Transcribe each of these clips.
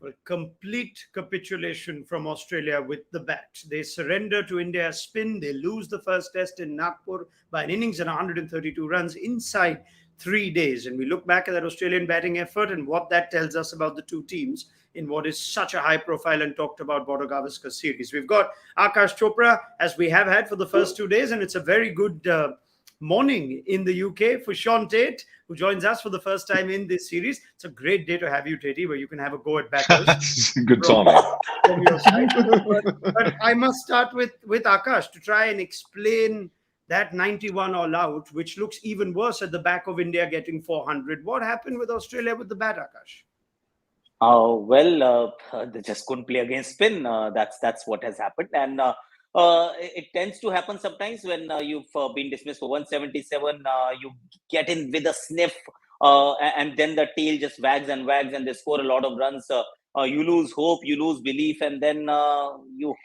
A complete capitulation from Australia with the bat. They surrender to India's spin. They lose the first test in Nagpur by an innings and 132 runs inside 3 days. And we look back at that Australian batting effort and what that tells us about the two teams in what is such a high profile and talked about Border Gavaskar series. We've got Aakash Chopra, as we have had for the first 2 days, and it's a very good morning in the UK for Shaun Tait, who joins us for the first time in this series. It's a great day to have you, Tatey, where you can have a go at batters. Good timing. From your side. But I must start with Aakash to try and explain that 91 all out, which looks even worse at the back of India getting 400. What happened with Australia with the bat, Aakash? They just couldn't play against spin. That's what has happened, and it tends to happen sometimes when you've been dismissed for 177. You get in with a sniff, and then the tail just wags, and they score a lot of runs. You lose hope, you lose belief, and then you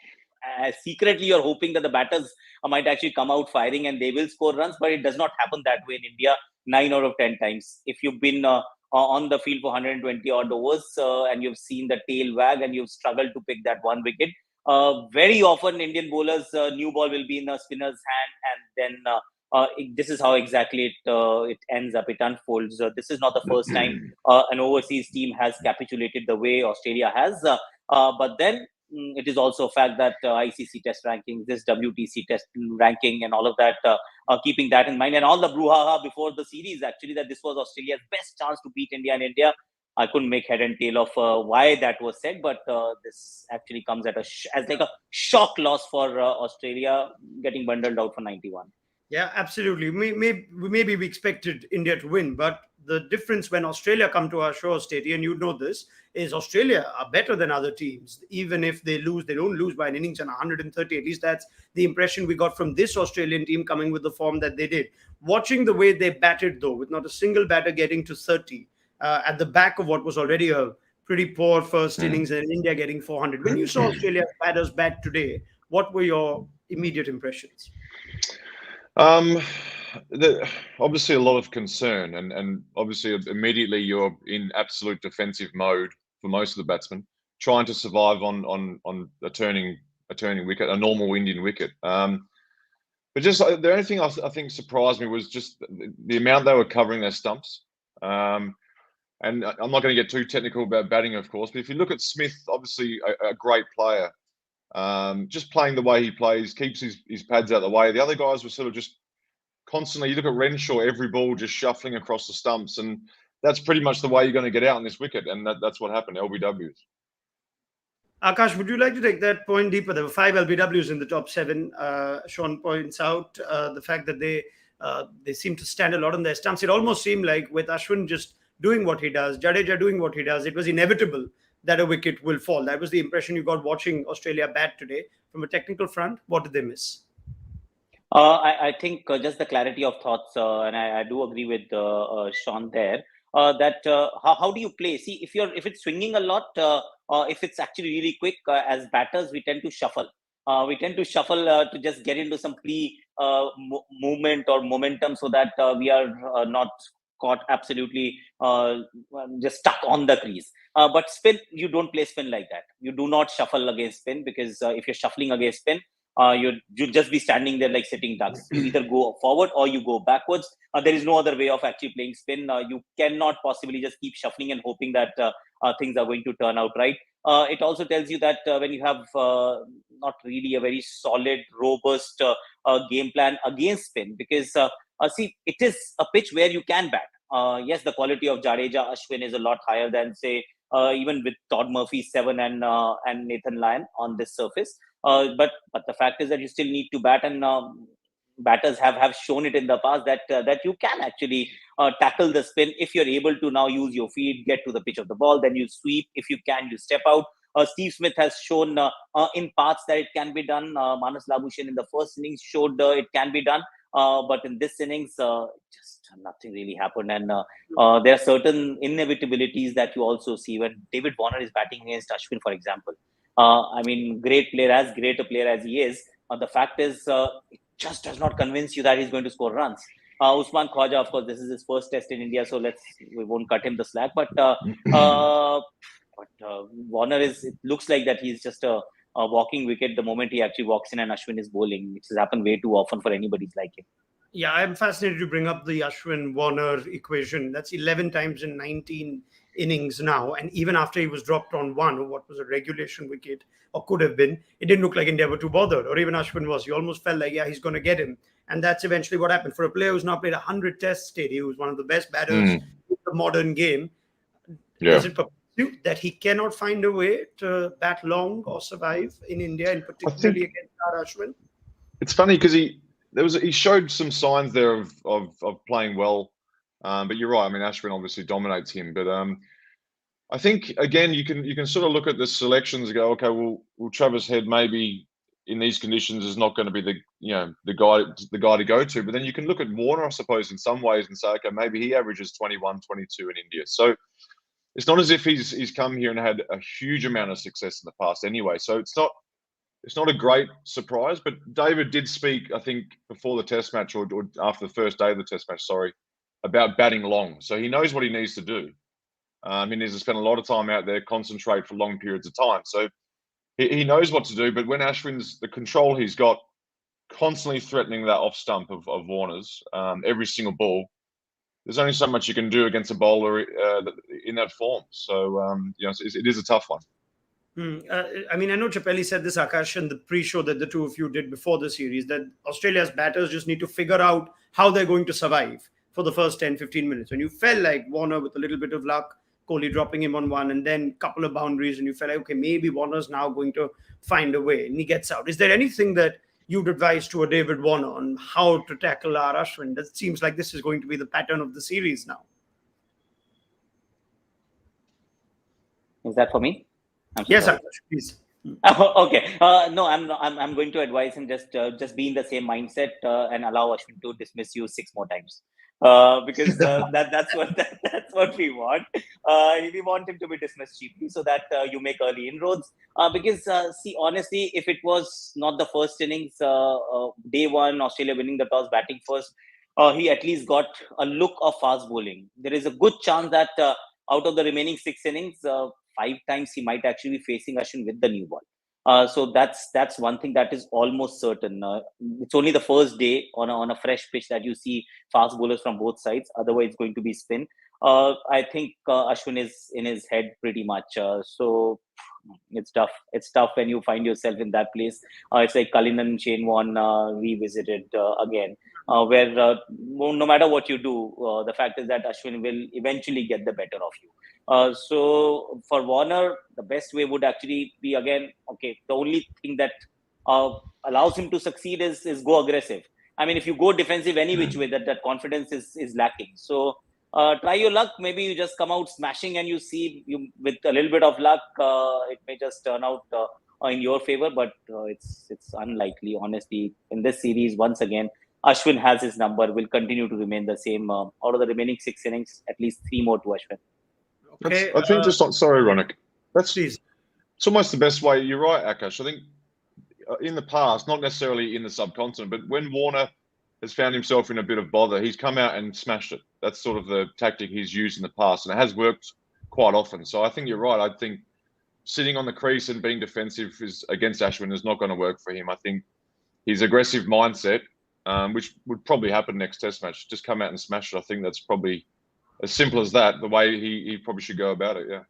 secretly you're hoping that the batters might actually come out firing and they will score runs, but it does not happen that way in India 9 out of 10 times. If you've been on the field for 120 odd overs and you've seen the tail wag and you've struggled to pick that one wicket, very often Indian bowlers new ball will be in the spinner's hand, and then this is how exactly it ends up, it unfolds. This is not the first time an overseas team has capitulated the way Australia has, but then it is also a fact that ICC test rankings, this WTC test ranking and all of that, keeping that in mind, and all the brouhaha before the series actually that this was Australia's best chance to beat India in India. I couldn't make head and tail of why that was said, but this actually comes at as like a shock loss for Australia getting bundled out for 91. Yeah, absolutely. Maybe we expected India to win, but the difference when Australia come to our show, Statey, and you know this, is Australia are better than other teams. Even if they lose, they don't lose by an innings and 130. At least that's the impression we got from this Australian team coming with the form that they did. Watching the way they batted, though, with not a single batter getting to 30, at the back of what was already a pretty poor first innings, and India getting 400. When you saw Australia's batters bat today, what were your immediate impressions? Obviously a lot of concern, and obviously immediately you're in absolute defensive mode for most of the batsmen, trying to survive on a turning wicket, a normal Indian wicket. But just the only thing I think surprised me was just the amount they were covering their stumps. And I'm not going to get too technical about batting, of course, but if you look at Smith, obviously a great player, just playing the way he plays, keeps his pads out of the way. The other guys were sort of just constantly, you look at Renshaw, every ball just shuffling across the stumps, and that's pretty much the way you're going to get out on this wicket, and that's what happened, LBWs. Aakash, would you like to take that point deeper? There were 5 LBWs in the top 7. Shaun points out the fact that they seem to stand a lot on their stumps. It almost seemed like with Ashwin just doing what he does, Jadeja doing what he does, it was inevitable that a wicket will fall. That was the impression you got watching Australia bat today. From a technical front, what did they miss? I think just the clarity of thoughts, and I do agree with Shaun there. That how do you play? See, if it's swinging a lot, if it's actually really quick, as batters we tend to shuffle. To just get into some movement or momentum, so that we are not caught absolutely just stuck on the crease. But spin, you don't play spin like that. You do not shuffle against spin, because if you're shuffling against spin, you'd just be standing there like sitting ducks. You either go forward or you go backwards. There is no other way of actually playing spin. You cannot possibly just keep shuffling and hoping that things are going to turn out right. It also tells you that when you have not really a very solid, robust game plan against spin, because see, it is a pitch where you can bat. Yes, the quality of Jadeja, Ashwin is a lot higher than, say, even with Todd Murphy 7 and Nathan Lyon on this surface. But the fact is that you still need to bat, and batters have shown it in the past that you can actually tackle the spin if you're able to now use your feet, get to the pitch of the ball, then you sweep. If you can, you step out. Steve Smith has shown in parts that it can be done. Manas Labuschagne in the first innings showed it can be done. But in this innings, just nothing really happened. And there are certain inevitabilities that you also see when David Warner is batting against Ashwin, for example. I mean, great player, as great a player as he is. The fact is, it just does not convince you that he's going to score runs. Usman Khwaja, of course, this is his first test in India, so we won't cut him the slack. But Warner it looks like that he's just a walking wicket the moment he actually walks in and Ashwin is bowling, which has happened way too often for anybody's liking. Yeah, I'm fascinated to bring up the Ashwin Warner equation. That's 11 times in 19 innings now. And even after he was dropped on one, or what was a regulation wicket, or could have been, it didn't look like India were too bothered, or even Ashwin was. You almost felt like, yeah, he's going to get him. And that's eventually what happened. For a player who's now played 100 tests, Teddy, who's one of the best batters in the modern game, is it perplexing that he cannot find a way to bat long or survive in India, and particularly against our Ashwin? It's funny because he showed some signs there of playing well, but you're right. I mean, Ashwin obviously dominates him, but I think again you can sort of look at the selections and go, okay, well Travis Head maybe in these conditions is not going to be the guy to go to, but then you can look at Warner, I suppose, in some ways and say, okay, maybe he averages 21, 22 in India. So it's not as if he's come here and had a huge amount of success in the past anyway. So it's not a great surprise, but David did speak, I think, before the test match or after the first day of the test match, about batting long. So he knows what he needs to do. He needs to spend a lot of time out there, concentrate for long periods of time. So he knows what to do, but when the control he's got, constantly threatening that off stump of Warner's every single ball, there's only so much you can do against a bowler in that form. So, it is a tough one. I know Chappelli said this, Aakash, in the pre-show that the two of you did before the series, that Australia's batters just need to figure out how they're going to survive for the first 10, 15 minutes. When you felt like Warner, with a little bit of luck, Kohli dropping him on one, and then a couple of boundaries, and you felt like, okay, maybe Warner's now going to find a way, and he gets out. Is there anything that you'd advise to a David Warner on how to tackle our Ashwin? That seems like this is going to be the pattern of the series now. Is that for me? Yes, Aakash, please. Okay. No, I'm going to advise him just be in the same mindset and allow Ashwin to dismiss you 6 more times. Because that's what we want. We want him to be dismissed cheaply so that you make early inroads. Because see, honestly, if it was not the first innings, day one, Australia winning the toss, batting first, he at least got a look of fast bowling. There is a good chance that out of the remaining 6 innings, 5 times he might actually be facing Ashwin with the new ball. So that's one thing that is almost certain. It's only the first day on a fresh pitch that you see fast bowlers from both sides. Otherwise, it's going to be spin. I think Ashwin is in his head pretty much. So it's tough. It's tough when you find yourself in that place. It's like Cullen and Shane Warne revisited again. Where no matter what you do, the fact is that Ashwin will eventually get the better of you. So for Warner, the best way would actually be, again, okay, the only thing that allows him to succeed is go aggressive. I mean, if you go defensive any which way, that confidence is lacking. So try your luck. Maybe you just come out smashing and you see, with a little bit of luck, it may just turn out in your favor, but it's unlikely, honestly. In this series, once again, Ashwin has his number, will continue to remain the same. Out of the remaining 6 innings, at least 3 more to Ashwin. Okay. I think sorry, Ronak. Please. It's almost the best way. You're right, Aakash. I think in the past, not necessarily in the subcontinent, but when Warner has found himself in a bit of bother, he's come out and smashed it. That's sort of the tactic he's used in the past, and it has worked quite often. So I think you're right. I think sitting on the crease and being defensive against Ashwin is not going to work for him. I think his aggressive mindset, which would probably happen next test match, just come out and smash it. I think that's probably as simple as that, the way he probably should go about it, yeah.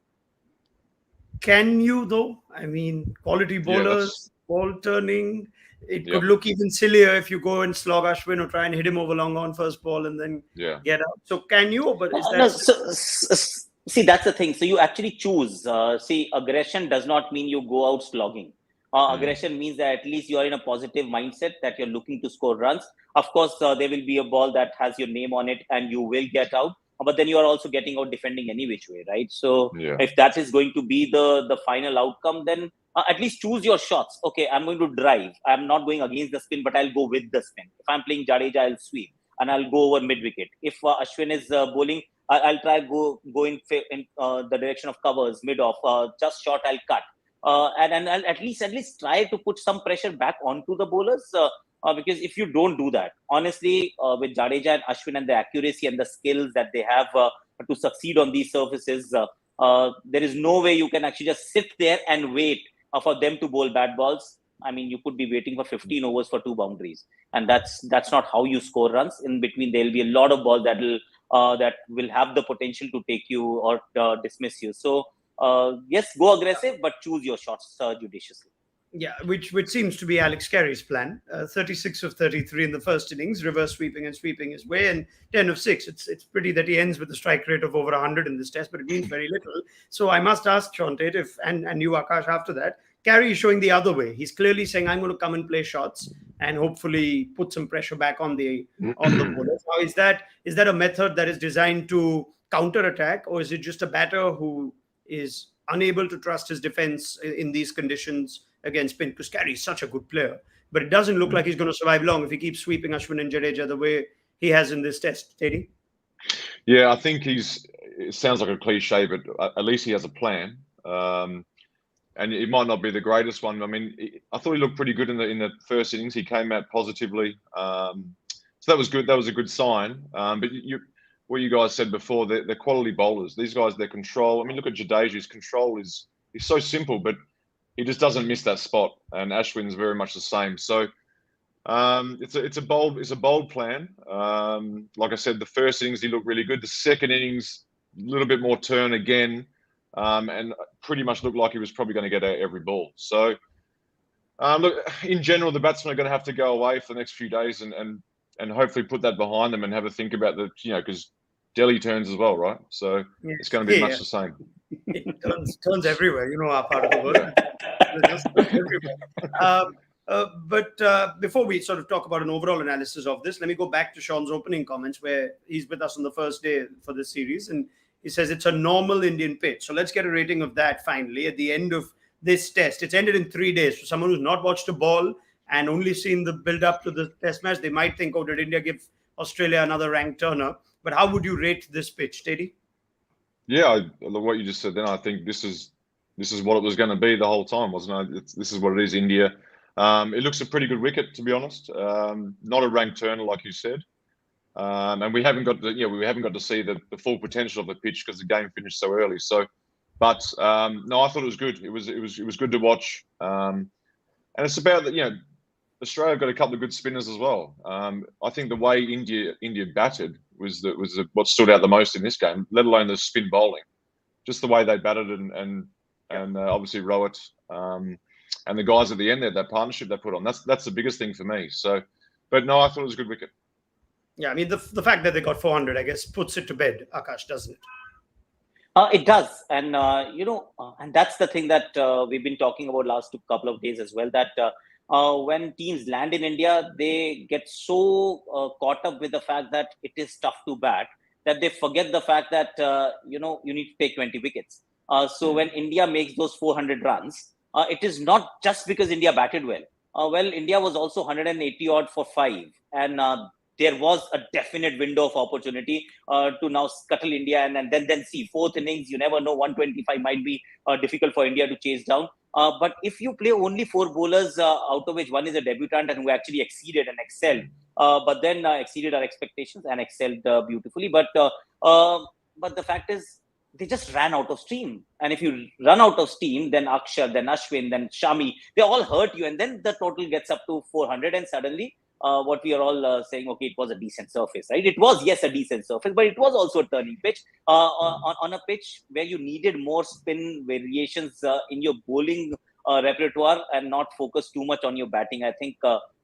Can you, though? I mean, quality bowlers, ball turning, it could look even sillier if you go and slog Ashwin or try and hit him over long on first ball and then get out. So can you? But is that... See, that's the thing. So you actually choose. See, aggression does not mean you go out slogging. Aggression means that at least you are in a positive mindset, that you're looking to score runs. Of course, there will be a ball that has your name on it and you will get out. But then you are also getting out defending any which way, right? So if that is going to be the final outcome, then at least choose your shots. Okay, I'm going to drive. I'm not going against the spin, but I'll go with the spin. If I'm playing Jadeja, I'll sweep and I'll go over mid-wicket. If Ashwin is bowling, I'll try go in the direction of covers, mid-off, just short, I'll cut. And I'll at least try to put some pressure back onto the bowlers. Because if you don't do that, honestly, with Jadeja and Ashwin and the accuracy and the skills that they have to succeed on these surfaces, There is no way you can actually just sit there and wait for them to bowl bad balls. I mean, you could be waiting for 15 overs for 2 boundaries, and that's not how you score runs. In between, there will be a lot of balls that will have the potential to take you or dismiss you. So yes, go aggressive, but choose your shots judiciously. Yeah, which seems to be Alex Carey's plan. 36 of 33 in the first innings, reverse sweeping and sweeping his way, and 10 of 6. It's pretty that he ends with a strike rate of over 100 in this test, but it means very little. So I must ask Shaun Tait if, and you, Aakash, after that, Carey is showing the other way. He's clearly saying, I'm going to come and play shots and hopefully put some pressure back on the bowlers. Now, is that a method that is designed to counter attack, or is it just a batter who is unable to trust his defense in these conditions against spin? Because Carey is such a good player, but it doesn't look like he's going to survive long if he keeps sweeping Ashwin and Jadeja the way he has in this test. Teddy? Yeah, I think it sounds like a cliche, but at least he has a plan. And it might not be the greatest one. I mean, I thought he looked pretty good in the first innings. He came out positively, so that was good. That was a good sign. But what you guys said before, they're quality bowlers. These guys, their control. I mean, look at Jadeja's control is so simple, but he just doesn't miss that spot. And Ashwin's very much the same. So it's a bold plan. Like I said, the first innings he looked really good. The second innings, a little bit more turn again. And pretty much looked like he was probably going to get out every ball. So, look, in general, the batsmen are going to have to go away for the next few days and hopefully put that behind them and have a think about because Delhi turns as well, right? So it's going to be much the same. It turns everywhere, our part of the world. Just everywhere. But before we sort of talk about an overall analysis of this, let me go back to Shaun's opening comments where he's with us on the first day for this series. And he says it's a normal Indian pitch. So let's get a rating of that finally at the end of this test. It's ended in 3 days. For someone who's not watched a ball and only seen the build-up to the test match, they might think, oh, did India give Australia another rank turner? But how would you rate this pitch, Teddy? Yeah, I love what you just said then. I think this is what it was going to be the whole time, wasn't it? This is what it is, India. It looks a pretty good wicket, to be honest. Not a rank turner, like you said. And we haven't got to see the full potential of the pitch because the game finished so early. So, but no, I thought it was good. It was good to watch. And it's about that. Australia got a couple of good spinners as well. I think the way India batted was what stood out the most in this game. Let alone the spin bowling, just the way they batted and obviously Rohit and the guys at the end there, that partnership they put on. That's the biggest thing for me. So, but no, I thought it was a good wicket. Yeah, I mean, the fact that they got 400, I guess, puts it to bed, Aakash, doesn't it? It does. And, and that's the thing that we've been talking about last couple of days as well, that when teams land in India, they get so caught up with the fact that it is tough to bat that they forget the fact that, you need to take 20 wickets. So when India makes those 400 runs, it is not just because India batted well. India was also 180 odd for 5. And there was a definite window of opportunity to now scuttle India and then see fourth innings. You never know, 125 might be difficult for India to chase down. But if you play only 4 bowlers, out of which one is a debutant and who actually exceeded and excelled, but then exceeded our expectations and excelled beautifully. But the fact is, they just ran out of steam. And if you run out of steam, then Akshar, then Ashwin, then Shami, they all hurt you. And then the total gets up to 400 and suddenly what we are all saying, okay, it was a decent surface, right? It was, yes, a decent surface, but it was also a turning pitch on a pitch where you needed more spin variations in your bowling repertoire and not focus too much on your batting. I think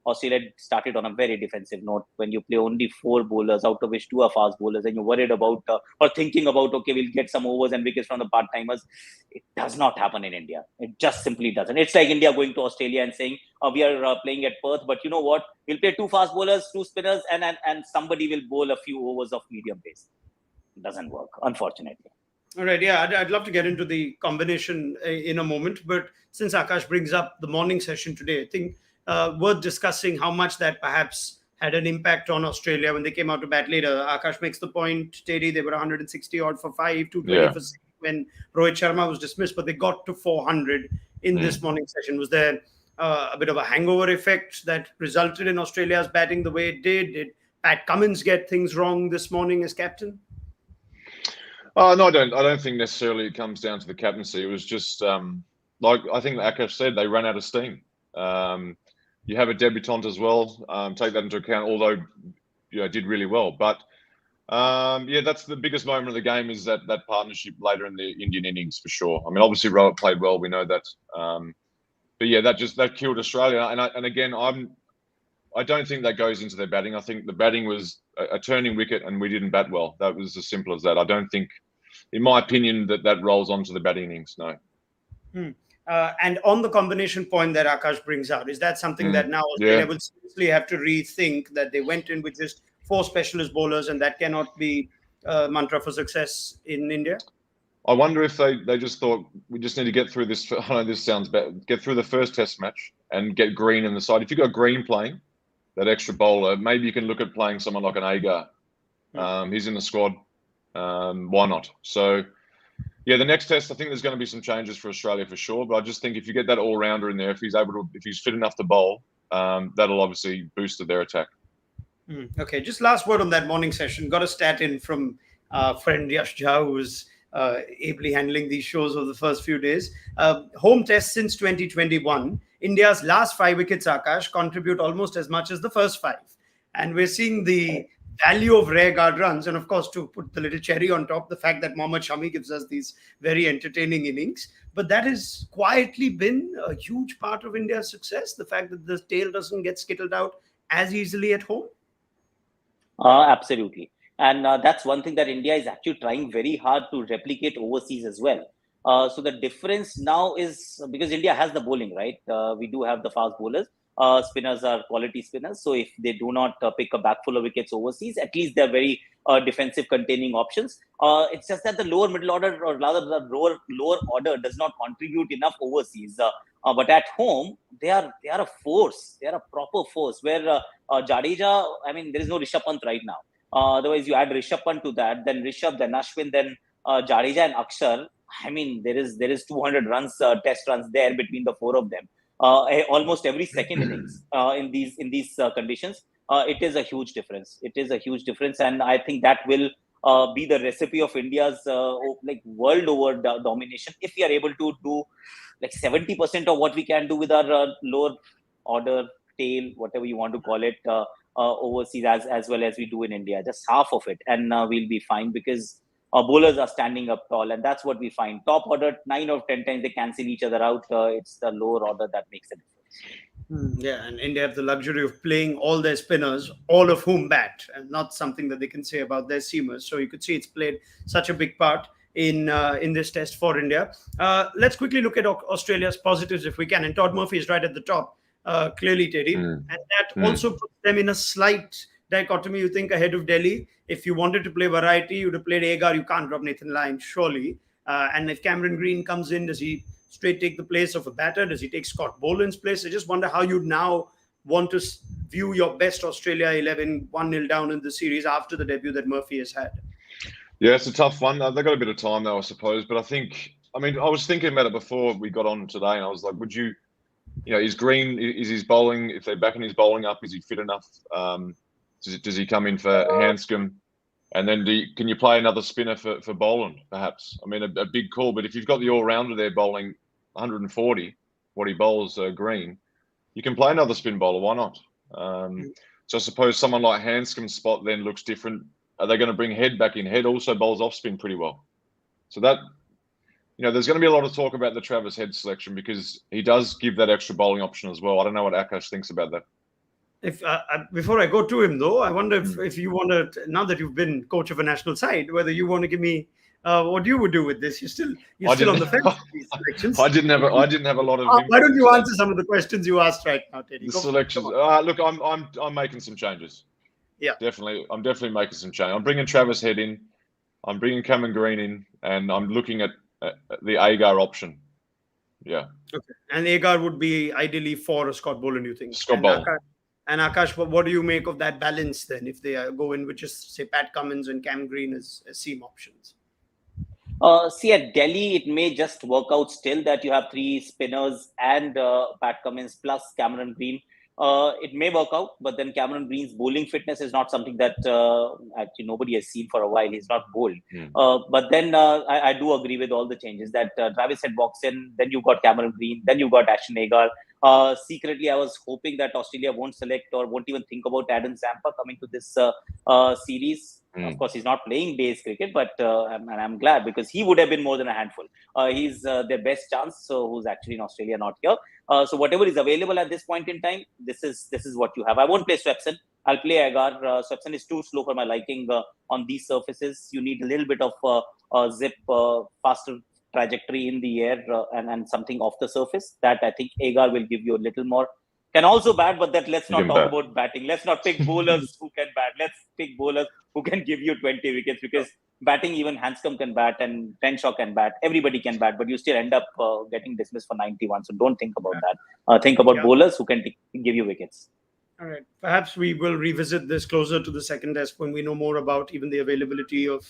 Australia started on a very defensive note when you play only 4 bowlers, out of which 2 are fast bowlers, and you're worried about or thinking about, okay, we'll get some overs and wickets from the part-timers. It does not happen in India. It just simply doesn't. It's like India going to Australia and saying, we are playing at Perth, but you know what? We'll play 2 fast bowlers, 2 spinners, and somebody will bowl a few overs of medium pace. It doesn't work, unfortunately. All right, yeah, I'd love to get into the combination in a moment, but since Aakash brings up the morning session today, I think worth discussing how much that perhaps had an impact on Australia when they came out to bat later. Aakash makes the point, Teddy, they were 160 odd for 5, 220 for 6 when Rohit Sharma was dismissed, but they got to 400 in this morning session. Was there a bit of a hangover effect that resulted in Australia's batting the way it did? Did Pat Cummins get things wrong this morning as captain? No, I don't. I don't think necessarily it comes down to the captaincy. It was just like I think Aakash said, they ran out of steam. You have a debutant as well. Take that into account. Although did really well, but yeah, that's the biggest moment of the game is that partnership later in the Indian innings for sure. I mean, obviously Rohit played well. We know that. But yeah, that killed Australia. And again, I don't think that goes into their batting. I think the batting was a turning wicket, and we didn't bat well. That was as simple as that. I don't think, in my opinion, that rolls onto the batting innings. No. And on the combination point that Aakash brings out, is that something that now Australia will seriously have to rethink, that they went in with just 4 specialist bowlers, and that cannot be a mantra for success in India? I wonder if they just thought, we just need to get through this. I know this sounds bad. Get through the first Test match and get Green in the side. If you've got Green playing, that extra bowler, maybe you can look at playing someone like an Agar. He's in the squad. Why not? So, yeah, the next Test, I think there's going to be some changes for Australia for sure. But I just think if you get that all-rounder in there, if he's fit enough to bowl, that'll obviously boost their attack. Okay, just last word on that morning session. Got a stat in from friend Yash Jha, who was ably handling these shows over the first few days. Home Test since 2021. India's last 5 wickets, Aakash, contribute almost as much as the first 5. And we're seeing the value of rare guard runs. And of course, to put the little cherry on top, the fact that Mohammad Shami gives us these very entertaining innings. But that has quietly been a huge part of India's success. The fact that the tail doesn't get skittled out as easily at home. Absolutely. And that's one thing that India is actually trying very hard to replicate overseas as well. So the difference now is because India has the bowling, right? We do have the fast bowlers. Spinners are quality spinners. So if they do not pick a bag full of wickets overseas, at least they're very defensive containing options. It's just that the lower middle order, or rather the lower order, does not contribute enough overseas. But at home, they are a force. They are a proper force. Where Jadeja, I mean, there is no Rishabh Pant right now. Otherwise, you add Rishabh Pant to that, then Rishabh, then Ashwin, then Jadeja and Akshar. I mean, there is 200 runs, test runs there between the 4 of them. Almost every second innings in these conditions. It is a huge difference. It is a huge difference, and I think that will be the recipe of India's like world over domination. If we are able to do like 70% of what we can do with our lower order, tail, whatever you want to call it, overseas as well as we do in India, just half of it, and we'll be fine, because bowlers are standing up tall, and that's what we find. Top order, 9 out of 10 times they cancel each other out. It's the lower order that makes a difference. Yeah, and India have the luxury of playing all their spinners, all of whom bat, and not something that they can say about their seamers. So you could see it's played such a big part in this Test for India. Let's quickly look at Australia's positives if we can. And Todd Murphy is right at the top, clearly, Teddy. And that also puts them in a slight dichotomy, you think, ahead of Delhi. If you wanted to play variety, you'd have played Agar. You can't drop Nathan Lyon, surely. And if Cameron Green comes in, does he straight take the place of a batter? Does he take Scott Boland's place? I just wonder how you now want to view your best Australia 11 1-0 down in the series after the debut that Murphy has had. Yeah, it's a tough one. They've got a bit of time though, I suppose. But I was thinking about it before we got on today, and I was like, would you, is Green, is his bowling, if they're backing his bowling up, is he fit enough? Does he come in for Hanscom? And then can you play another spinner for Boland, perhaps? I mean, a big call. But if you've got the all-rounder there bowling 140, what he bowls Green, you can play another spin bowler. Why not? So I suppose someone like Hanscom's spot then looks different. Are they going to bring Head back in? Head also bowls off spin pretty well. So that, there's going to be a lot of talk about the Travis Head selection, because he does give that extra bowling option as well. I don't know what Aakash thinks about that. If before I go to him, though, I wonder if you want to, now that you've been coach of a national side, whether you want to give me what you would do with this. You're still on the fence with these selections. I didn't have a lot of. Why don't you answer some of the questions you asked right now, Teddy? The selections. Look, I'm making some changes. Yeah, definitely. I'm definitely making some change. I'm bringing Travis Head in. I'm bringing Cameron Green in, and I'm looking at the Agar option. Yeah. Okay. And Agar would be ideally for a Scott Boland, you think? Scott Boland. And Aakash, what do you make of that balance then, if they go in with just, say, Pat Cummins and Cam Green as seam options? See, at Delhi, it may just work out still that you have 3 spinners and Pat Cummins plus Cameron Green. it may work out, but then Cameron Green's bowling fitness is not something that actually nobody has seen for a while. He's not bowled. But then I do agree with all the changes that Travis had walks in, then you got Cameron Green, then you got Ashton Agar. Secretly, I was hoping that Australia won't select or won't even think about Adam Zampa coming to this series. Of course, he's not playing days cricket, but and I'm glad because he would have been more than a handful. He's their best chance, so who's actually in Australia, not here. So whatever is available at this point in time, this is what you have. I won't play Swepson. I'll play Agar. Swepson is too slow for my liking on these surfaces. You need a little bit of zip, faster trajectory in the air and something off the surface. That I think Agar will give you a little more. Can also bat, but that let's not talk about batting. Let's not pick bowlers who can bat. Let's pick bowlers who can give you 20 wickets because batting, even Hanscom can bat and Renshaw can bat. Everybody can bat, but you still end up getting dismissed for 91. So don't think about that. Think about bowlers who can give you wickets. All right. Perhaps we will revisit this closer to the second test when we know more about even the availability of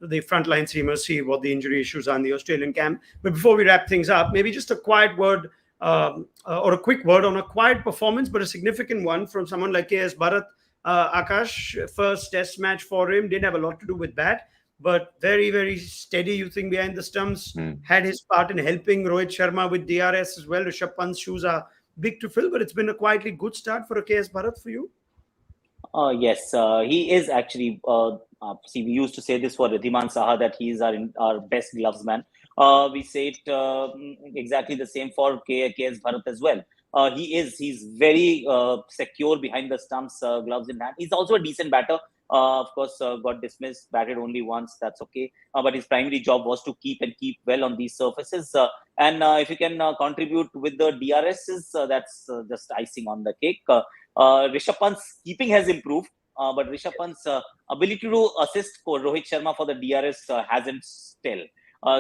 the frontline seamers, see what the injury issues are in the Australian camp. But before we wrap things up, maybe just a quiet word or a quick word on a quiet performance, but a significant one from someone like KS Bharat. Aakash, first test match for him, didn't have a lot to do with bat, but very, very steady, you think, behind the stumps, had his part in helping Rohit Sharma with DRS as well. Rishabh Pant's shoes are big to fill, but it's been a quietly good start for a KS Bharat for you. Yes, he is actually, see, we used to say this for Ridhiman Saha, that he is our best gloves man. We say it exactly the same for KS Bharat as well. He's very secure behind the stumps, gloves in hand. He's also a decent batter. Of course, got dismissed, batted only once. That's okay. But his primary job was to keep well on these surfaces. And if you can contribute with the DRSs, that's just icing on the cake. Rishabh Pant's keeping has improved, but Rishabh Pant's ability to assist for Rohit Sharma for the DRS hasn't still.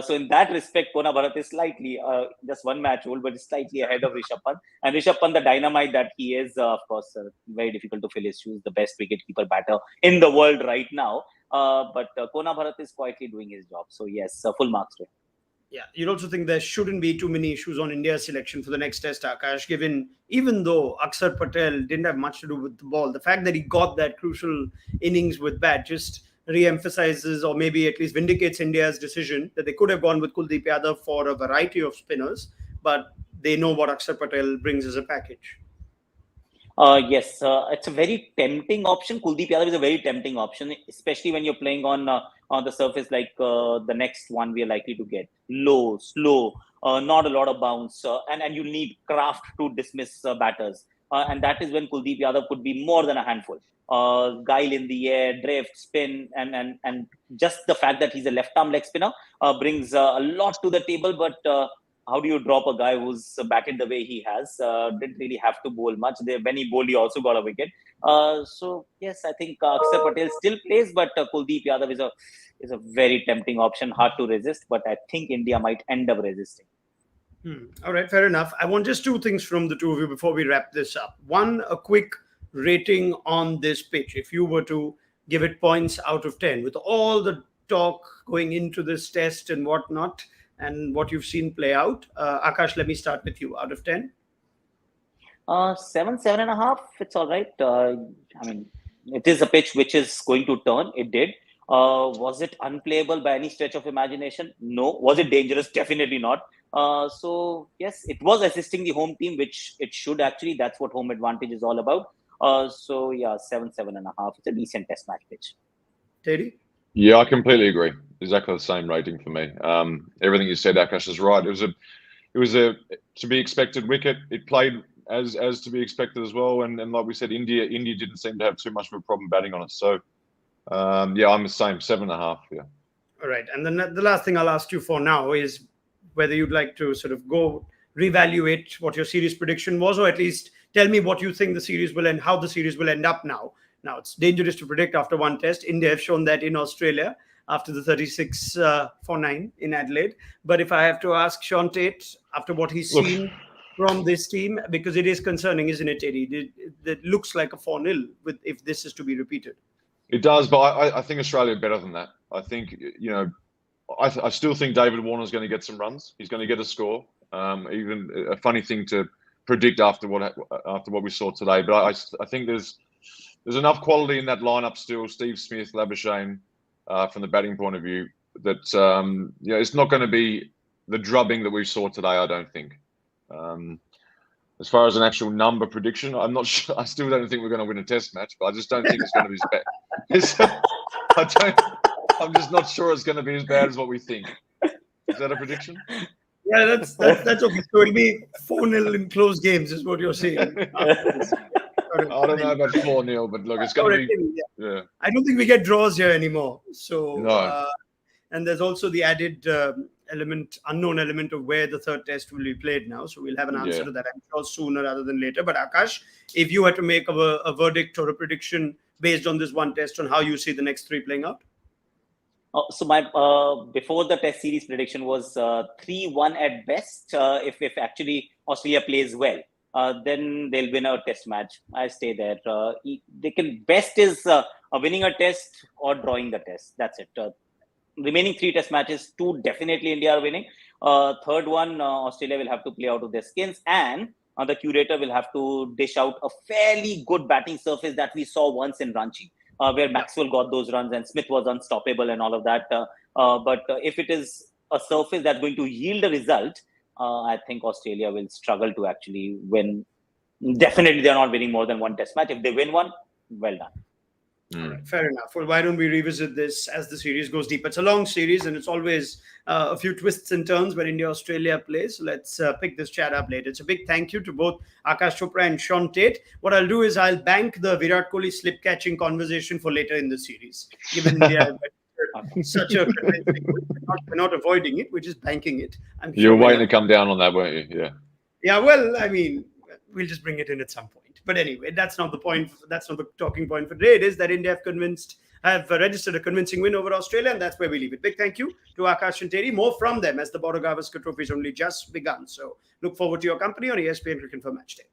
So in that respect, Kona Bharat is slightly, just one match old, but slightly ahead of Rishabh Pant. And Rishabh Pant, the dynamite that he is, of course, very difficult to fill his shoes, the best wicketkeeper batter in the world right now. But Kona Bharat is quietly doing his job. So yes, full marks to him. Yeah, you'd also think there shouldn't be too many issues on India's selection for the next test, Aakash, given even though Akshar Patel didn't have much to do with the ball, the fact that he got that crucial innings with bat just re-emphasizes or maybe at least vindicates India's decision that they could have gone with Kuldeep Yadav for a variety of spinners, but they know what Akshar Patel brings as a package. Yes, it's a very tempting option. Kuldeep Yadav is a very tempting option, especially when you're playing on the surface like the next one we are likely to get. Low, slow, not a lot of bounce, and you need craft to dismiss batters. And that is when Kuldeep Yadav could be more than a handful. Guile in the air, drift, spin, and just the fact that he's a left-arm leg spinner brings a lot to the table, but how do you drop a guy who's batted the way he has? Didn't really have to bowl much. When he bowled, he also got a wicket. So yes, I think Akshar Patel still plays, but Kuldeep Yadav is a very tempting option, hard to resist. But I think India might end up resisting. All right, fair enough. I want just two things from the two of you before we wrap this up. One, a quick rating on this pitch. If you were to give it points out of 10, with all the talk going into this test and whatnot, and what you've seen play out. Aakash, let me start with you. Out of 10? 7.5. It's all right. I mean, it is a pitch which is going to turn. It did. Was it unplayable by any stretch of imagination? No. Was it dangerous? Definitely not. So, yes, it was assisting the home team, which it should actually. That's what home advantage is all about. So, yeah, 7.5. It's a decent test match pitch. Teddy? Yeah, I completely agree. Exactly the same rating for me. Everything you said, Aakash, is right. It was a to be expected wicket. It played as to be expected as well. And like we said, India didn't seem to have too much of a problem batting on it. So yeah, I'm the same, 7.5. Yeah. All right. And then the last thing I'll ask you for now is whether you'd like to sort of go reevaluate what your series prediction was, or at least tell me what you think the series will end, how the series will end up now. Now, it's dangerous to predict after one test. India have shown that in Australia after the 36 for 9 in Adelaide. But if I have to ask Shaun Tait, after what he's seen from this team, because it is concerning, isn't it, Teddy? It looks like a 4-0 if this is to be repeated. It does, but I think Australia are better than that. I think, I still think David Warner's going to get some runs. He's going to get a score. Even a funny thing to predict after what we saw today. But I think there's enough quality in that lineup still. Steve Smith, Labuschagne, from the batting point of view, that it's not going to be the drubbing that we saw today. I don't think. As far as an actual number prediction, I'm not sure. I still don't think we're going to win a Test match, but I just don't think it's going to be as bad. I'm just not sure it's going to be as bad as what we think. Is that a prediction? Yeah, that's okay. So it'll be 4-0 in close games, is what you're saying. I don't know about 4-0, but look, it's going to be. Yeah. I don't think we get draws here anymore. So, no. And there's also the added unknown element of where the third test will be played now. So we'll have an answer to that, I'm sure, sooner rather than later. But Aakash, if you had to make a verdict or a prediction based on this one test on how you see the next three playing out? So my before the test series prediction was 3-1 at best. If actually Australia plays well, then they'll win a test match. I stay there. They can best is winning a test or drawing the test. That's it. Remaining 3 test matches, 2 definitely India are winning. Third one, Australia will have to play out of their skins, and the curator will have to dish out a fairly good batting surface that we saw once in Ranchi, where Maxwell got those runs and Smith was unstoppable and all of that. But if it is a surface that's going to yield a result, I think Australia will struggle to actually win. Definitely, they're not winning more than 1 test match. If they win one, well done. All right, fair enough. Well, why don't we revisit this as the series goes deep? It's a long series and it's always a few twists and turns when India-Australia plays. So let's pick this chat up later. It's a big thank you to both Aakash Chopra and Shaun Tait. What I'll do is I'll bank the Virat Kohli slip-catching conversation for later in the series. Given India such a convincing, we're not avoiding it, we're just banking it. I'm sure you were waiting to come down on that, weren't you? Yeah. Yeah, well, I mean, we'll just bring it in at some point. But anyway, that's not the point. That's not the talking point for today. It is that India have registered a convincing win over Australia, and that's where we leave it. Big thank you to Aakash and Tait. More from them as the Border Gavaskar Trophy has only just begun. So look forward to your company on ESPN Cricket for Matchday.